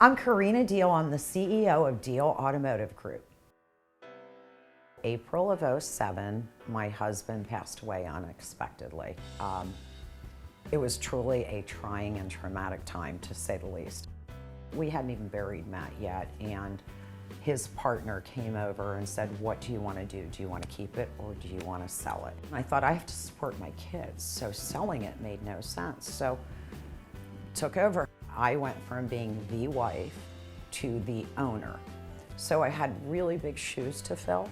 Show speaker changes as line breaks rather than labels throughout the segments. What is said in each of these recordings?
I'm Karina Diehl. I'm the CEO of Diehl Automotive Group. April of '07, my husband passed away unexpectedly. It was truly a trying and traumatic time, to say the least. We hadn't even buried Matt yet, and his partner came over and said, "What do you want to do? Do you want to keep it or do you want to sell it?" And I thought, I have to support my kids, so selling it made no sense. So took over. I went from being the wife to the owner. So I had really big shoes to fill,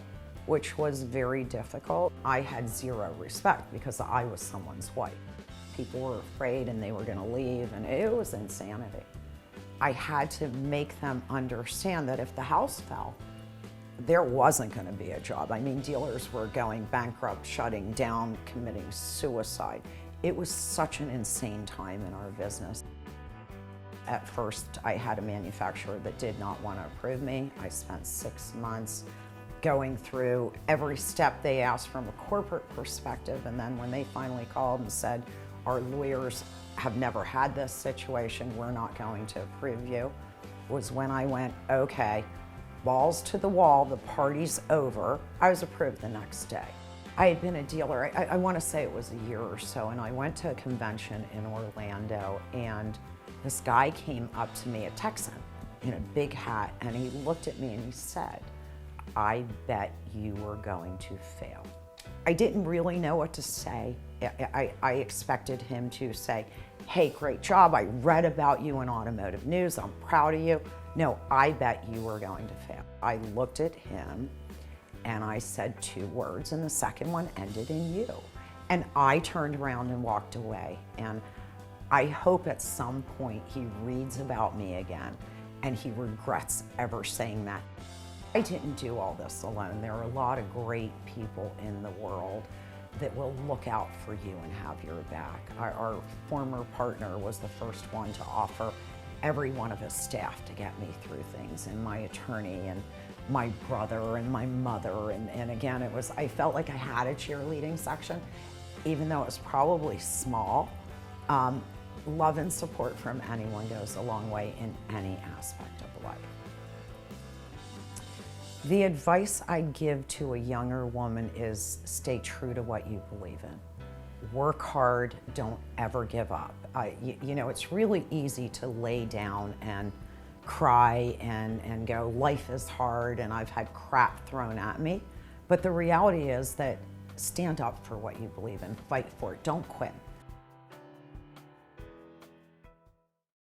which was very difficult. I had zero respect because I was someone's wife. People were afraid and they were going to leave, and it was insanity. I had to make them understand that if the house fell, there wasn't going to be a job. I mean, dealers were going bankrupt, shutting down, committing suicide. It was such an insane time in our business. At first, I had a manufacturer that did not want to approve me. I spent 6 months going through every step they asked from a corporate perspective, and then when they finally called and said, "Our lawyers have never had this situation, we're not going to approve you," was when I went, okay, balls to the wall, the party's over. I was approved the next day. I had been a dealer, I want to say it was a year or so, and I went to a convention in Orlando, and this guy came up to me, a Texan, in a big hat, and he looked at me and he said, "I bet you were going to fail." I didn't really know what to say. I expected him to say, "Hey, great job, I read about you in Automotive News, I'm proud of you." No, "I bet you were going to fail." I looked at him and I said 2 words, and the second one ended in "you." And I turned around and walked away. And I hope at some point he reads about me again and he regrets ever saying that. I didn't do all this alone. There are a lot of great people in the world that will look out for you and have your back. Our former partner was the first one to offer every one of his staff to get me through things, and my attorney and my brother and my mother, and again, I felt like I had a cheerleading section, even though it was probably small. Love and support from anyone goes a long way in any aspect of life. The advice I give to a younger woman is stay true to what you believe in. Work hard, don't ever give up. You know, it's really easy to lay down and cry and go, life is hard and I've had crap thrown at me. But the reality is that stand up for what you believe in, fight for it, don't quit.